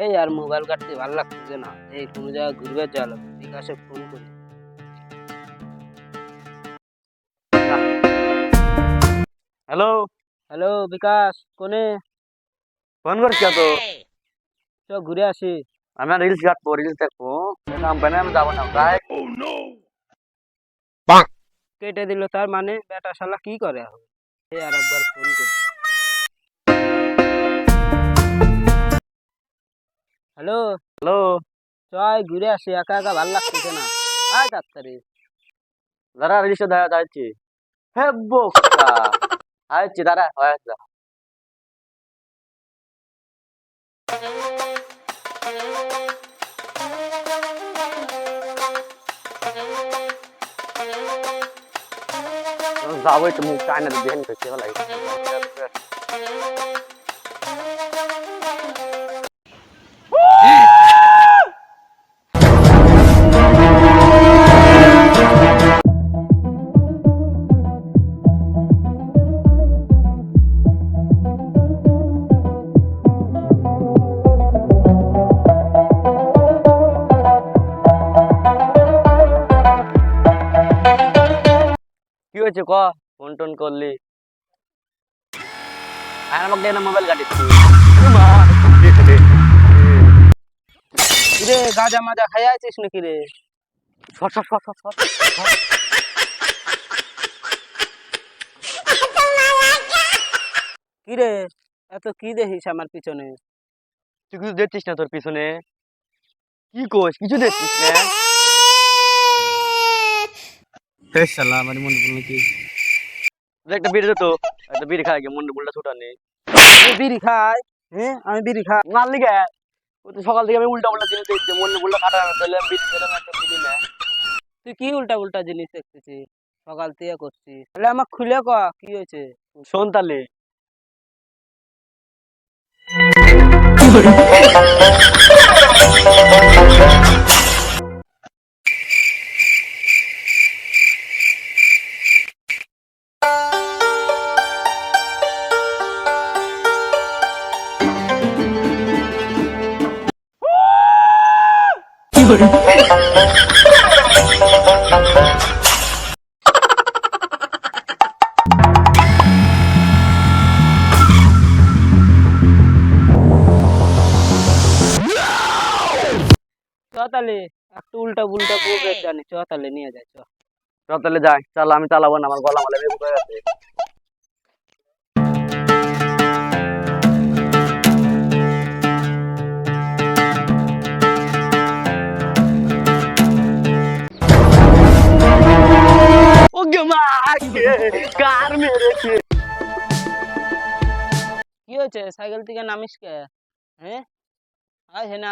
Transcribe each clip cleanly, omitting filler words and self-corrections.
এই আর মোবাইল কাটতে ভালো লাগতেছে না, এই কোনো জায়গায় ঘুরবে চলো, বিকাশে ফোন করি। হ্যালো, হ্যালো বিকাশ, কোনে? ফোন করছি তো। চ ঘুরে আসি। আমি রিলস কাটবো, রিলস দেখবো, কাম পাই না, আমি যাবো না প্রায়। কেটে দিল, তার মানে বেটা শালা কি করে এখন? এই আর একবার ফোন করি। হ্যালো, হ্যালো, চয় ঘুরে আসি, একা একা ভালো লাগতেছে না, আয় তাড়াতাড়ি। দাঁড়া রিলসটা দাঁড়াচ্ছি। হে বোকা, আচ্ছি দাঁড়া, হয়ে আসছে। যাবো একটু মুখ চায় না, দেখেন করছে লাগে। কি হয়েছে ক? ফোন টোন করলি? আর আমাকে দিয়ে মোবাইল কাটিচ্ছি। কিরে গাঁজা মাজা খাই আছিস নাকি রে? Shot shot shot shot shot. কিরে এত কি দেখিস আমার পিছনে? তুই কিছু দেখছিস না তোর পিছনে? কি কোস, কিছু দেখছিস না? শালা আমার মনে পড়লো কি, একটা বিড়ি দে তো, একটা বিড়ি খাই গিয়ে মন্ডল বলটা ছোটা নেই। আমি বিড়ি খাই? হ্যাঁ আমি বিড়ি খাই? মারলি কে? ও তো সকাল থেকে আমি উল্টা উল্টা জিনিস দেখছি, মন্ডল বলটা কাটা না, তাহলে আমি বিড়ি দিলাম, একটা বিড়ি না। তুই কি উল্টা উল্টা জিনিস দেখতেছিস? সকাল থেকে করছিস, তাহলে আমার খুলে ক কি হয়েছে? শোন তাহলে। চ তাহলে একটু উল্টা উল্টা করবে জানি, চ তাহলে নিয়ে যায় চ। চল তাহলে যাই, চাল আমি চালাবো না, আমার গলা মালে বের হয়ে গেছে। ওকে মা, কার মেরেছে? কি হয়েছে, সাইকেল থেকে নামিস কে? হ্যাঁ আয় হে না,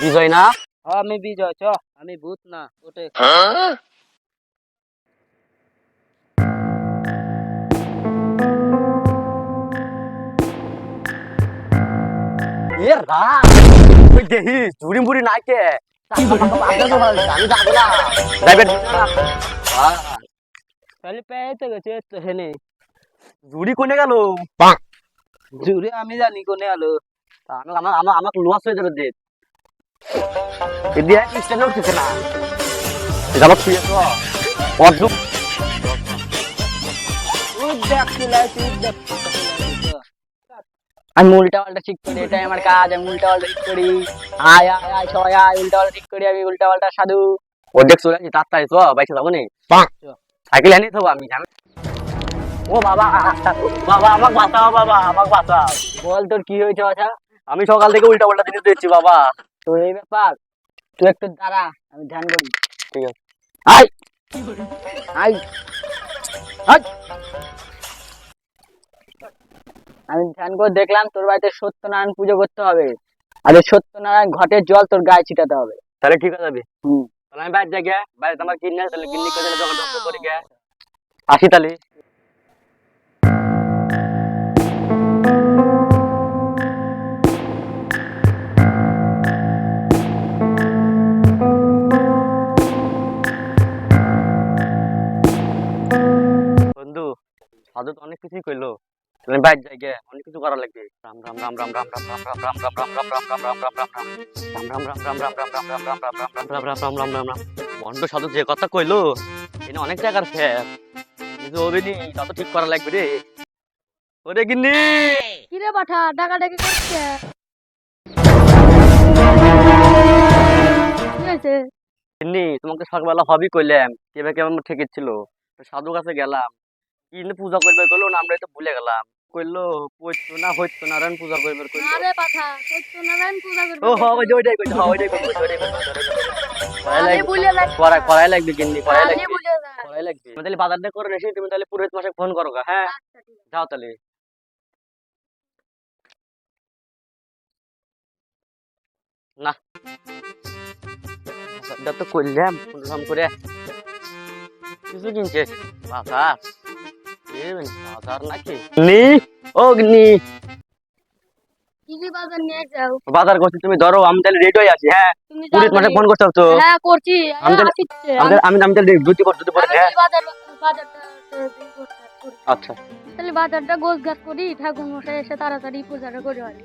বিজয় না? আমি বিজয়, চ। আমি ভূত না, ওটে। এ রাম, ওই দেখিস ঝুড়ি মুড়ি নাইকে। আমি যাবো না, ড্রাইভার তাহলে পেয়ে তো গেছে তো হেনে। ঝুড়ি কোনে গেল? জুড়ে আমি জানি কোনে আলো। আমাকে লস হয়ে যাবে যে এদিকে স্ট্যান্ড উঠতেছে না। যাবো শুয়ে তো অর্জুন। তুই দেখ চিলাই, তুই দেখ। আমি উল্টা পাল্টা ঠিক করি, এটাই আমার কাজ। আমি উল্টা পাল্টা ঠিক করি। আয় আয় আয় সবাই আয়, উল্টা পাল্টা ঠিক করি আমি, উল্টা পাল্টা সাধু। ও দেখ চলে আসি, তাড়াতাড়ি তো বাইকে যাবো নি। সাইকেল এনে তো আমি। ও বাবা, বাবা আমাকে বাঁচাও, বাবা আমাকে বাঁচাও। বল তোর কি হয়েছে বাছা? আমি সকাল থেকে উল্টা পাল্টা জিনিস দেখছি বাবা। তো এই ব্যাপার, তুই একটু দাঁড়া, আমি ধ্যান করি। ঠিক আছে, আয় আই আয়। আমি ধ্যান করে দেখলাম তোর বাড়িতে সত্যনারায়ণ পুজো করতে হবে, আর এই সত্যনারায়ণ ঘটের জল তোর গায়ে ছিটাতে হবে। তাহলে ঠিক আছে। হুম। তাহলে আমি বাইরে যাই গে, বাইরে আমার কিনে তাহলে কিনে করে দোকান করি গে, আসি তাহলে। বন্ধু সাধু তো অনেক কিছুই কইলো, বাইর জায়গা অনেক কিছু করা লাগবে। রাম রাম রাম রাম রাম রাম রাম রাম রাম রাম রাম রাম রাম রাম রাম রাম রাম বন্ড সাধু যে কথা কইলো এনে অনেক টাকার ফের কিন্তু অবিনি তত ঠিক করা লাগবে রে। ওরে গিন্নি কিরে পাঠা ডাকাডাকি করছে কি হয়েছে? গিন্নি তোমাকে সকালবেলা হবি কইলাম কেবে কেমন ঠেকেছিল সাধু কাছে গেলাম কিন্তু পূজা করবে কইলো না আমরা তো ভুলে গেলাম কইলো হইতো না রান পূজা করবে কইলো। আরে পাঠা সত্যনারায়ণ পূজা করবে। ও হ্যাঁ ওইটাই কইছো হ্যাঁ ওইটাই কইছো আরে ভুলে যাচ্ছি। করাই লাগবে গিন্নি করাই আরে লাগবে ভুলে যা। করাই লাগবে। তুমি তাহলে বাজারটা করে এসে তুমি তাহলে পুরোহিত মশাই ফোন করো গা, হ্যাঁ আচ্ছা ঠিক আছে। যাও তাহলে। না বাজারটা তো করলাম কোনরকম করে কিছু কিনছে বাজার বাজার নাকি নি ও গিন্নি কি কি বাজার নিয়ে যাও? বাজার করছি তুমি ধরো আমি তাহলে রেডি হয়ে আছি, হ্যাঁ তুমি পুরোহিত মশাই ফোন করতে হবে তো। হ্যাঁ করছি। আমি তাহলে- আসিচ্ছে। আমি তাহলে দুটি পরে হ্যাঁ বাজারটা করি। আচ্ছা তাহলে বাজারটা গোছ গাছ করি ঠাকুর মশাই এসে তাড়াতাড়ি পূজাটা করে আসি।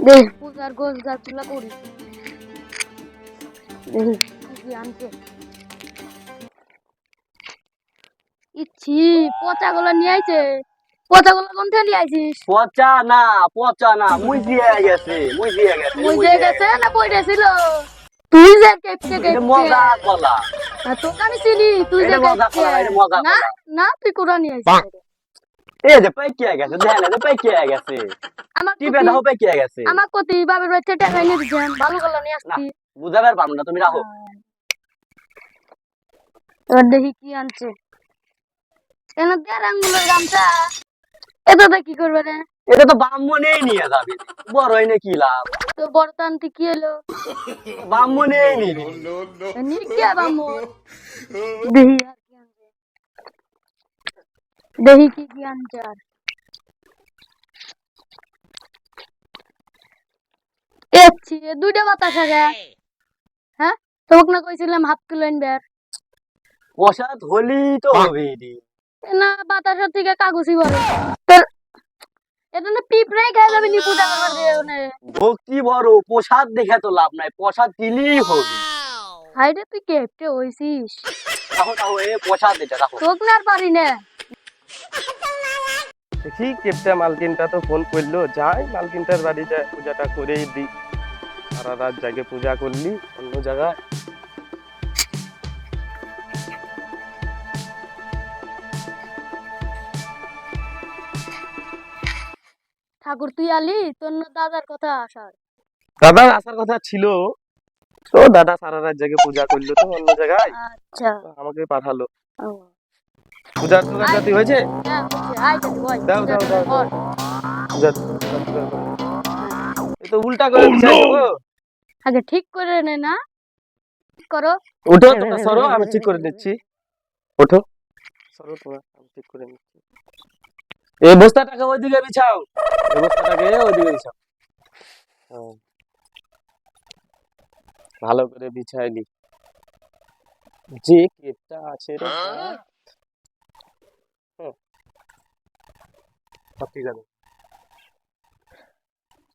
দেখ পূজার গোছ গাছ গুলা করি। দেখি কি কি আনছে। ইচ্ছি পচাগুলো নিয়ে আইছে। পচাগুলো কোন থেকে নিয়ে আইছিস? পচা না মুই দিয়ে গেছে বুঝে গেছে না পড়েছিল? তুই যে কেটে এটা মজা কলা তোকে আমি চিনি তুই যে এটা মজা কেটে কলা এটা মজা না কলা না তুই কোরআন নিয়ে আইছিস। এই যে পাইকিয়া গেছে দেখেন এই যে পাইকিয়া গেছে আমার টিপে দাও পাইকিয়া গেছে আমার কতি বাবার বাচ্চা টাকা নিয়ে দিছেন ভালো গলা নিয়ে আসছি। বুঝাবার পারবো না তুমি রাখো। এবার দেখি কি আনছে। কেন দেড় আঙ্গুলের গামছা এটাতে কি করবে রে? এটা তো ব্রাহ্মণেই নিয়ে যাবে বড় হইনে কি লাভ তো বর্তান্তি কি এলো? ব্রাহ্মণেই নিবি নির্গিয়া বামুন। দেখি আর কি আনছে। দেখি কি কি আনছে আর। এচ্ছি দুইটা বাতাস আগে। হ্যাঁ তোমাকে না কইছিলাম হাফ কিলো আনবে। প্রসাদ হলি তো হবে না বাতাসের থেকে কাগজই বড় তোর এটা না পিঁপড়াই খাই যাবে নি পূজা করবার দিয়ে ওনে। ভক্তি বড় প্রসাদ দেখে তো লাভ নাই প্রসাদ দিলেই হবে। হাইরে তুই কেপটে হইছিস। রাখো এ প্রসাদ এটা রাখো। তোক না আর পারি না। দেখি কেপটা মালকিনটা তো ফোন করলো যাই মালকিনটার বাড়ি যায় পূজাটা করেই দিই। সারা রাত জাগে পূজা করলি অন্য জায়গায়। ঠাকুর তুই আলি তোর না দাদার কথা আসার। দাদার আসার কথা ছিল তো দাদা সারা রাত জাগে পূজা করলো তো অন্য জায়গায় আচ্ছা তো আমাকে পাঠালো। ও, পূজার জাতি হয়েছে হ্যাঁ হচ্ছে আয় দাদু ওই দাও দাও দাও কর। এই তো উল্টা করে বিছাই দেবো। আগে ঠিক করে নে না ঠিক করো। উঠো তোমরা সরো আমি ঠিক করে দিচ্ছি। ওঠো সরো তোমরা আমি ঠিক করে নিচ্ছি। এই বস্তাটাকে ওইদিকে বিছাও এই বস্তাটাকে ওইদিকে বিছাও। হ্যাঁ। ভালো করে বিছাইলি যে কেপটা আছে রে সব ঠিক আছে।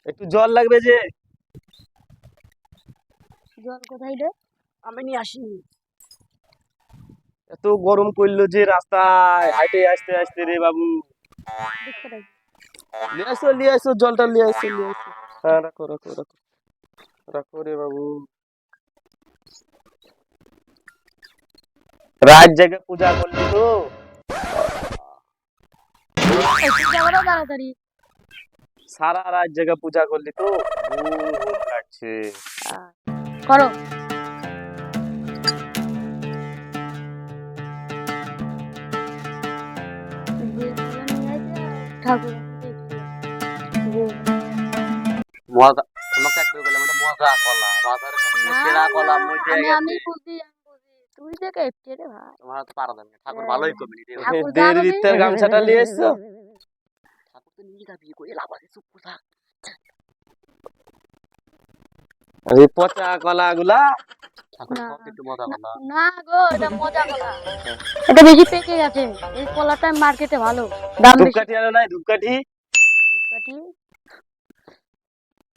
একটু জল লাগবে যে জল কোথায় রে? আমি নিয়ে আসি এত গরম করলো যে রাস্তায় হাইটে আসতে আসতে রে বাবু। দেখতে পাই। নিয়ে আসো জলটা নিয়ে আসো হ্যাঁ রাখো রাখো রাখো রাখো রে বাবু। রাত জেগে পূজা করলি তো এই পূজা করো তাড়াতাড়ি। সারা রাত জেগে পূজা করলি তো ঘুম লাগছে। করো ঠাকুর মজা তোমাকে একবার বললাম এটা মজা কলা বাজারে সবচেয়ে সেরা কলা মুই দিয়ে আমি গেছি বুঝি তুই যে কেপটে রে ভাই। তোমার তো পারা যাবে না ঠাকুর ভালোই কমিনি রে ঠাকুর দের জানো নি? ভিতর গামছাটা নিয়ে এসছো ঠাকুর তো নিয়ে যাবি কই লাভ আছে চুপ করে থাক। এই পচা কলা গুলা ঠাকুর না। সব একটু মজা করলাম। না গো, এটা মজা কলা। এটা বেশি পেকে গেছে। এই কলাটা মার্কেটে ভালো, দাম বেশি। ধূপকাঠি আনো নাই ধূপকাঠি? ধূপকাঠি?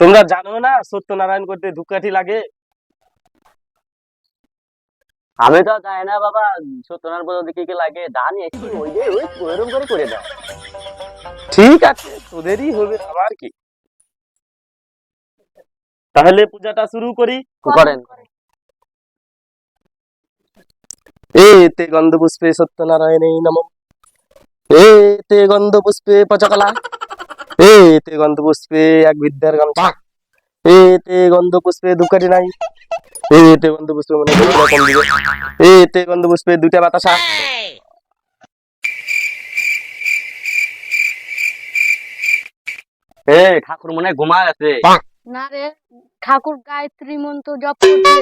তোমরা জানো না সত্যনারায়ণ করতে ধূপকাঠি লাগে? আমি তো জানি না বাবা, সত্যনারায়ণ পুজো কি কি লাগে জানি একটু, ওই যে ওই ওইরকম করে করে দাও। ঠিক আছে, তোদেরই হবে, আমার কি। তাহলে পূজাটা শুরু করি। করেন। এতে গন্ধ পুষ্পে সত্যনারায়ণে নমঃ। এতে গন্ধ পুষ্পে পচকলা। এতে গন্ধ পুষ্পে এক বিদ্যার গামছা। এতে গন্ধ পুষ্পে ধূপকাঠি নাই। এতে গন্ধ পুষ্পে মনে হয় কম দিবে। এতে গন্ধ পুষ্পে দুইটা বাতাসা। ঠাকুর মনে হয় ঘুমায় আছে। না রে, ঠাকুর গায়ত্রী মন্ত্র জপ করছে।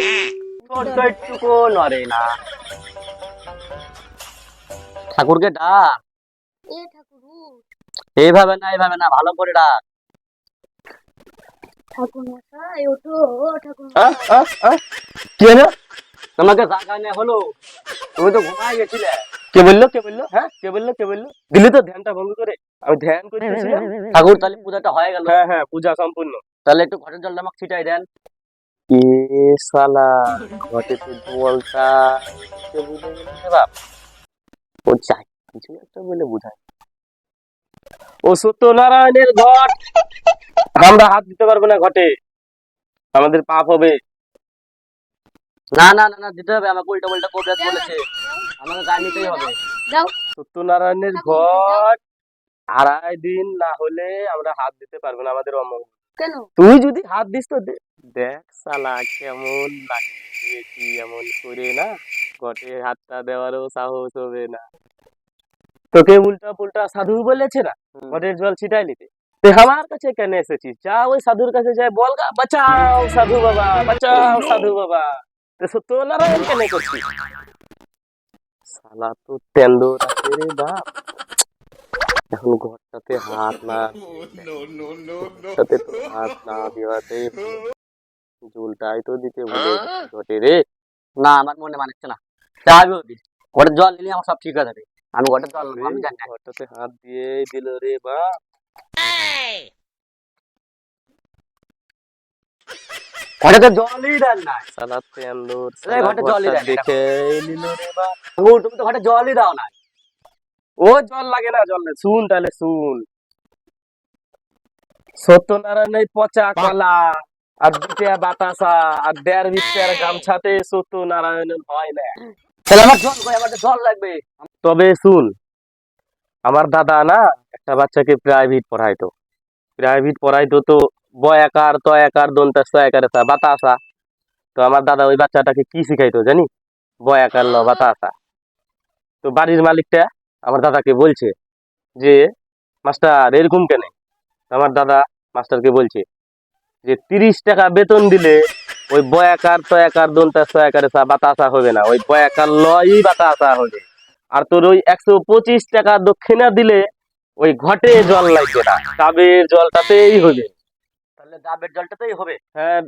ছোট্ট একটুকু নড়ে না। ঠাকুরকে ডাক। এ ঠাকুর উঠ। এইভাবে না, এইভাবে না, ভালো করে ডাক। ঠাকুর মশাই ওঠো, ও ঠাকুর আহ, মশাই। আহ, আহ। কি হলো? তোমাকে জাগানে হলো, তুমি তো ঘুমায় গেছিলে। কে বললো কে বললো? হ্যাঁ, কে বললো কে বললো? দিলি তো ধ্যানটা ভঙ্গ করে। আমি ধ্যান করতেছিলাম। ঠাকুর তাহলে পূজাটা হয়ে গেল। হ্যাঁ হ্যাঁ, পূজা সম্পূর্ণ। তাহলে একটু ঘরের জলটা আমাকে ছিটাই দেন। এ শালা, ঘটে তো জলটা দিতে ভুলে গেল রে বাপ। ও চাই কিছু একটা বলে বুঝায়। ও সত্যনারায়ণের ঘট, আমরা হাত দিতে পারবো না ঘটে, আমাদের পাপ হবে। না না না না, দিতে হবে, আমাকে উল্টা উল্টা কবিরাজ বলেছে, আমাকে গায়ে নিতেই হবে। যাও। সত্যনারায়ণের ঘট 2.5 দিন না হলে আমরা হাত দিতে পারবো না, আমাদের অমঙ্গল। কেন? তুই যদি হাত দিস তো দেখ শালা কেমন লাগছে, কি এমন করে না ঘটে হাতটা দেওয়ারও সাহস হবে না। তোকে উল্টা পুল্টা সাধু বলেছে না ঘটের জল ছিটাই নিতে, তুই আমার কাছে কেন এসেছিস? যা ওই সাধুর কাছে যাই, বল গা, বাঁচাও সাধু বাবা, বাঁচাও সাধু বাবা। তো সত্যনারায়ণ কেন করছিস? শালা তো তেন্দুর আছে রে বাপ। এখন ঘরটাতে হাত না, ঘরটাতে তো হাত না দেওয়াতেই জলটাই তো দিতে ভুলে গেছি ঘটে রে। না, আমার মনে মানছে না। তা আমি ওদি ঘরের জল নিলে আমার সব ঠিক হয়ে যাবে। আমি ঘরের জল নেবো, আমি জানি না। ঘরটাতে হাত দিয়ে দিল রে বাপ। ঘরেতে জলই দেন না। শালা তেন্দুর, এই ঘরটা জলই দেন না। দেখে নিল রে বাপ। ঠাকুর, তুমি তো ঘরে জলই দাও না। ও জল লাগে না, জল লাগে। শুন তাহলে শুন, সত্যনারায়ণের পচা কলা আর 2টা বাতাসা আর 1.5 বিত্তের গামছাতে সত্যনারায়ণ হয় না। তাহলে আমার জল কই? আমার তো জল লাগবে। তবে শুন, আমার দাদা না একটা বাচ্চাকে প্রাইভেট পড়াইতো তো বয়াকার তয়াকার দন্তা সয়াকার বাতাসা। তো আমার দাদা ওই বাচ্চাটাকে কি শিখাইতো জানি? বয়াকার ল বাতাসা। তো বাড়ির মালিকটা আমার দাদাকে বলছে যে মাস্টার এরকম কেন? আমার দাদা মাস্টারকে বলছে যে 30 টাকা বেতন দিলে ওই বয়াকার তয়াকার দন্তা সয়াকার বাতাসা হবে না, ওই বয়াকার লই বাতাসা হবে। আর তোর ওই 125 টাকা দক্ষিণা দিলে ওই ঘটে জল লাগবে না, ডাবের জলটাতেই হবে। তাহলে ডাবের জলটাতেই হবে। হ্যাঁ,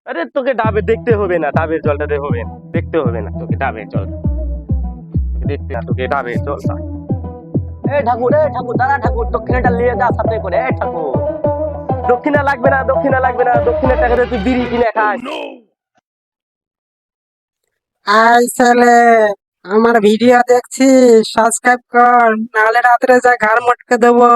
আরে তোকে ডাবে দেখতে হবে না, ডাবের জলটাতে হবে না, দেখতে হবে না তোকে ডাবের জল, দেখতে না তোকে ডাবের জলটা। এ ঠাকুর, দাঁড়া ঠাকুর, দক্ষিণাটা নিয়ে যা সাথে করে। এ ঠাকুর, দক্ষিণা লাগবে না, দক্ষিণা লাগবে না, দক্ষিণের টাকাতে তুই বিড়ি কিনে খাস। আই ছেলে, আমার ভিডিও দেখছিস? সাবস্ক্রাইব কর, নাহলে রাত্রে যা ঘাড় মটকে দেবো।